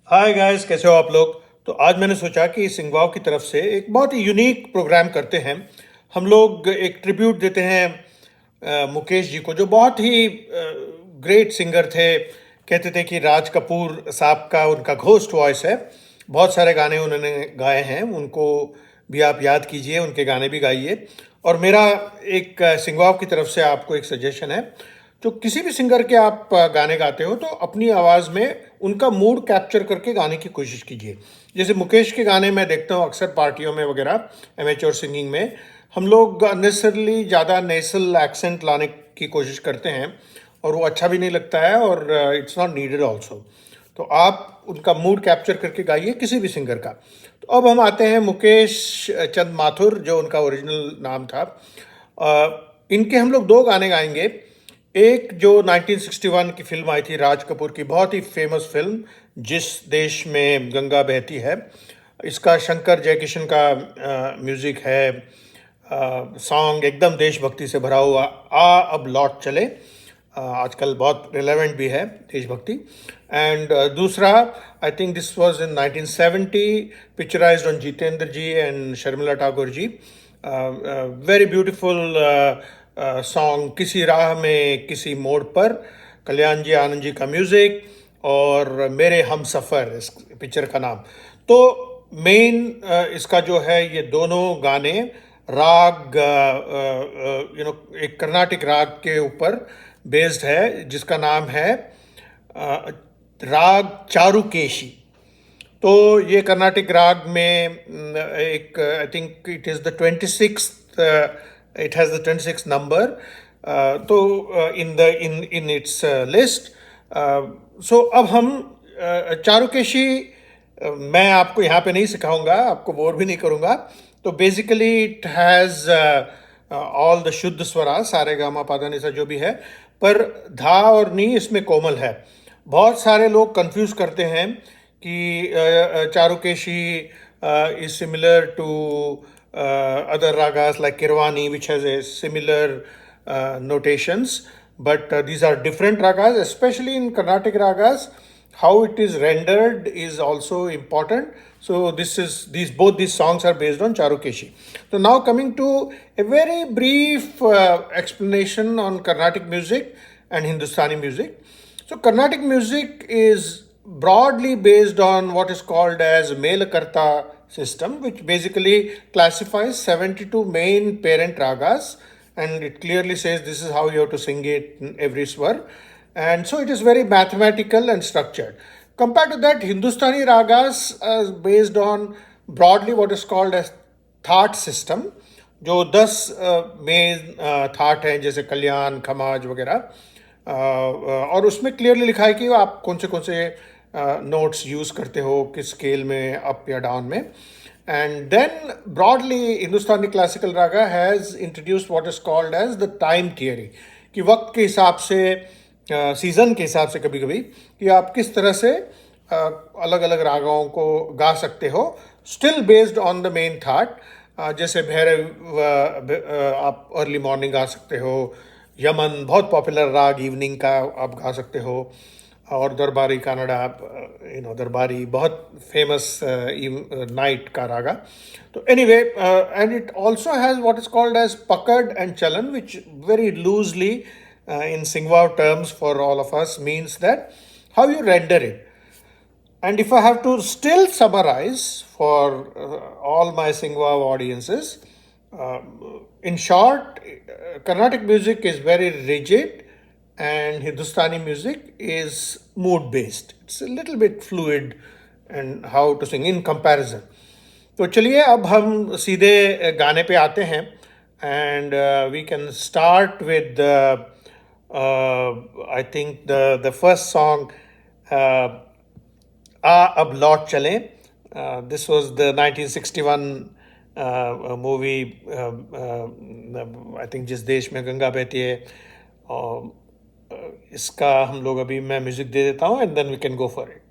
Hi guys, कैसे हो आप लोग। तो आज मैंने सोचा कि सिंगवाव की तरफ से एक बहुत ही यूनिक प्रोग्राम करते हैं। हम लोग एक ट्रिब्यूट देते हैं मुकेश जी को, जो बहुत ही ग्रेट सिंगर थे। कहते थे कि राज कपूर साहब का उनका घोस्ट वॉइस है। बहुत सारे गाने उन्होंने गाए हैं, उनको भी आप याद कीजिए, उनके गाने भी गाइए। और मेरा एक सिंगवाव की तरफ से आपको एक सजेशन है, जो किसी भी सिंगर के आप गाने गाते हो तो अपनी आवाज़ में उनका मूड कैप्चर करके गाने की कोशिश कीजिए। जैसे मुकेश के गाने मैं देखता हूँ अक्सर पार्टियों में वगैरह, एमेच्योर सिंगिंग में हम लोग अननेसेसरली ज़्यादा नेसल एक्सेंट लाने की कोशिश करते हैं, और वो अच्छा भी नहीं लगता है, और इट्स नॉट नीडेड ऑल्सो। तो आप उनका मूड कैप्चर करके गाइए किसी भी सिंगर का। तो अब हम आते हैं मुकेश चंद माथुर, जो उनका ओरिजिनल नाम था। इनके हम लोग दो गाने गाएंगे। एक जो 1961 की फिल्म आई थी, राज कपूर की बहुत ही फेमस फिल्म, जिस देश में गंगा बहती है। इसका शंकर जयकिशन का म्यूज़िक है। सॉन्ग एकदम देशभक्ति से भरा हुआ, आ अब लौट चले। आजकल बहुत रिलेवेंट भी है देशभक्ति। एंड दूसरा, I think this was in 1970, picturised on Jitendra ji and Sharmila Thakur ji. Very beautiful song, किसी राह में किसी मोड़ पर, कल्याण जी आनंद जी का म्यूज़िक, और मेरे हम सफ़र इस पिक्चर का नाम। तो मेन इसका जो है, ये दोनों गाने राग एक कर्नाटिक राग के ऊपर बेस्ड है, जिसका नाम है राग चारुकेशी। तो ये कर्नाटिक राग में एक, I think it is the 26th, it has the 26th number. तो इन इट्स लिस्ट। सो अब हम चारुकेशी, मैं आपको यहाँ पे नहीं सिखाऊंगा, आपको बोर भी नहीं करूँगा। तो basically it has all the शुद्ध स्वरा, सारे गामा पाधा निसा जो भी है, पर धा और नी इसमें कोमल है। बहुत सारे लोग कंफ्यूज करते हैं कि Charukeshi is similar to other ragas like Kirwani, which has a similar notations, but these are different ragas, especially in Carnatic ragas. How it is rendered is also important. So both these songs are based on Charukeshi. So now coming to a very brief explanation on Carnatic music and Hindustani music. So Carnatic music is broadly based on what is called as Melakarta system, which basically classifies 72 main parent ragas, and it clearly says this is how you have to sing it in every swar. And so it is very mathematical and structured. Compared to that, Hindustani ragas are based on broadly what is called as thaat system, जो 10 main that हैं, जैसे कल्याण, खमाज वगैरह। और उसमें clearly लिखा है कि आप कौन से नोट्स यूज़ करते हो, किस स्केल में, अप या डाउन में। And then broadly Hindustani classical raga has introduced what is called as the time theory, कि वक्त के हिसाब से, सीज़न के हिसाब से कभी कभी, कि आप किस तरह से अलग अलग रागाओं को गा सकते हो, still based on the main thaat. जैसे भैरव आप अर्ली मॉर्निंग गा सकते हो, यमन बहुत पॉपुलर राग इवनिंग का आप गा सकते हो, और दरबारी कन्नड़ा, दरबारी बहुत फेमस नाइट का रागा। तो anyway, and it also has what is called as pakad and chalan, which very loosely in Singwao terms for all of us means that how you render it. And if I have to still summarize for all my Singwao audiences, in short, Carnatic music is very rigid and Hindustani music is mood based. It's a little bit fluid and how to sing in comparison. तो चलिए अब हम सीधे गाने पे आते हैं, and we can start with I think the first song, आ अब लौट चले. This was the 1961 movie, I think जिस देश में गंगा बहती है. इसका हम लोग अभी, मैं म्यूजिक दे देता हूँ, and then we can go for it.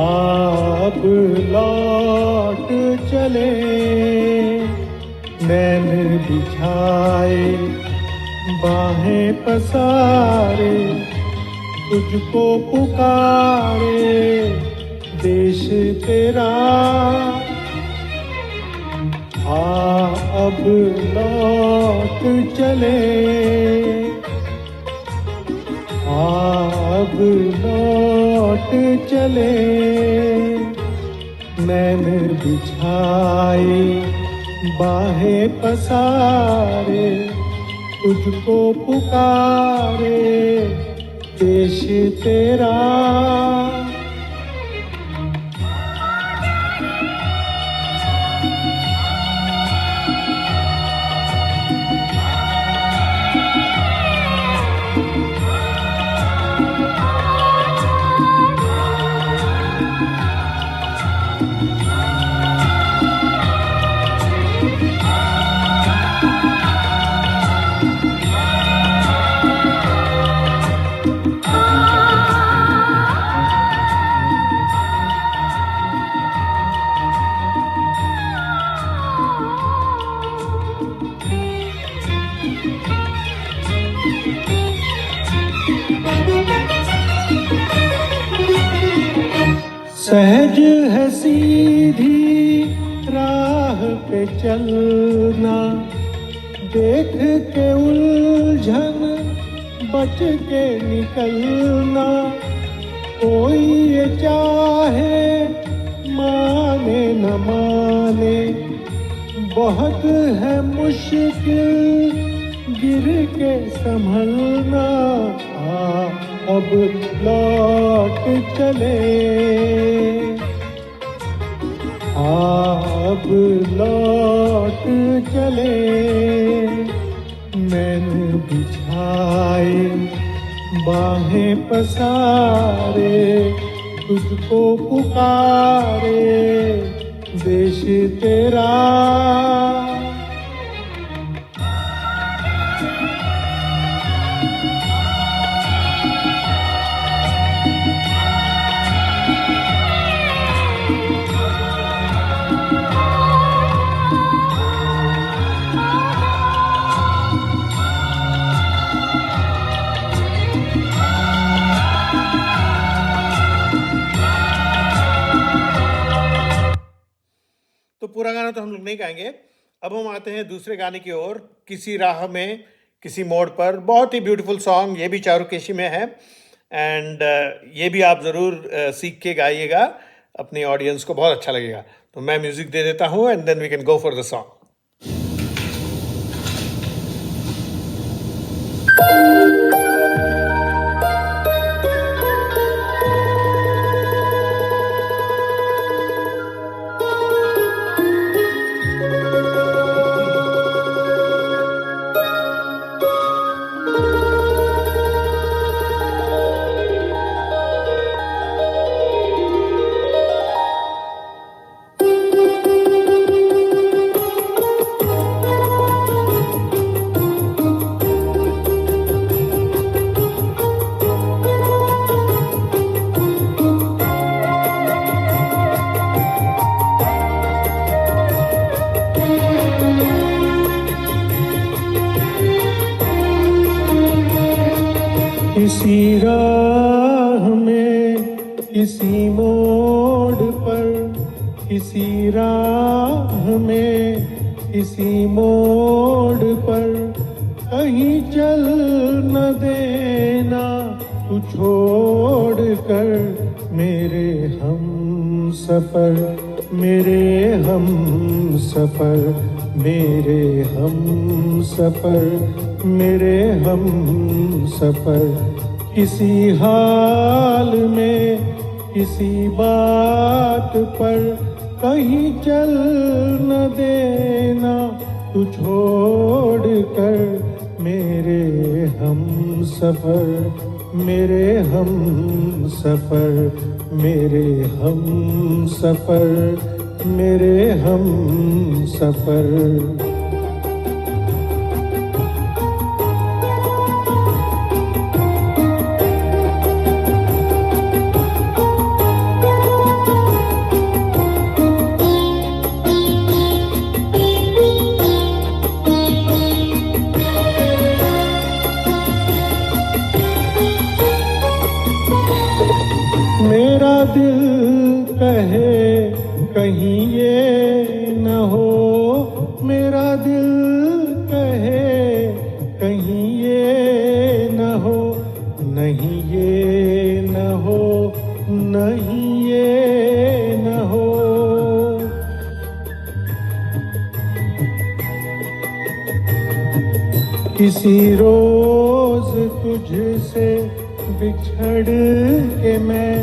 अब लौट चले नैन बिछाए बाहें पसारे तुझको पुकारे देश तेरा अब लौट चले अब लौट चले नैन बिछाए बाहें पसारे तुझको पुकारे देश तेरा सहज है सीधी राह पे चलना देख के उलझन बच के निकलना कोई ये चाहे माने न माने बहुत है मुश्किल गिर के संभलना अब लौट चले अब लौट चले मैंने बिछाए बाहें पसारे तुझको पुकारे देश तेरा तो पूरा गाना तो हम लोग नहीं गाएंगे। अब हम आते हैं दूसरे गाने की ओर, किसी राह में किसी मोड़ पर। बहुत ही ब्यूटीफुल सॉन्ग, ये भी चारुकेशी में है एंड ये भी आप ज़रूर सीख के गाइएगा, अपनी ऑडियंस को बहुत अच्छा लगेगा। तो मैं म्यूज़िक दे देता हूँ and then we can go for the song. किसी राह में किसी मोड़ पर किसी राह में किसी मोड़ पर कहीं चल न देना तू छोड़ कर मेरे हम सफर मेरे हम सफर मेरे हम सफर मेरे हम सफर किसी हाल में किसी बात पर कहीं चल न देना तू छोड़ कर मेरे हम सफर मेरे हम सफर मेरे हम सफर मेरे हम सफर। कहे कहीं ये न हो, मेरा दिल कहे कहीं ये न हो, नहीं ये न हो, नहीं ये न हो। किसी रोज तुझसे बिछड़ के मैं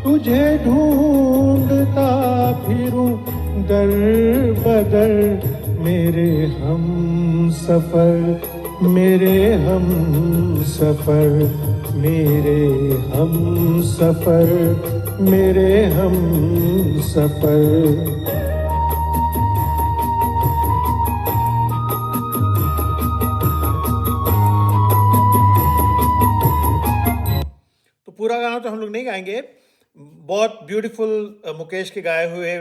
तुझे ढूंढता फिरूं दर बदर, मेरे हम सफर, मेरे हम सफर, मेरे हम सफर, मेरे हम सफर। तो पूरा गाना तो हम लोग नहीं गाएंगे, बहुत ब्यूटीफुल मुकेश के गाए हुए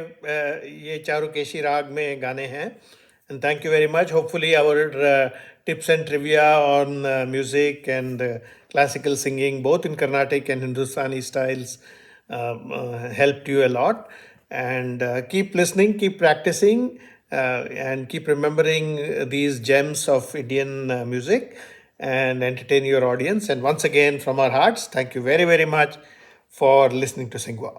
ये चारुकेशी राग में गाने हैं। And thank you very much. Hopefully our tips and trivia on music and classical singing, both in Carnatic and Hindustani styles, helped you a lot. And keep listening, keep practicing, and keep remembering these gems of Indian music, and entertain your audience. And once again, from our hearts, thank you very, very much for listening to Sing Wow.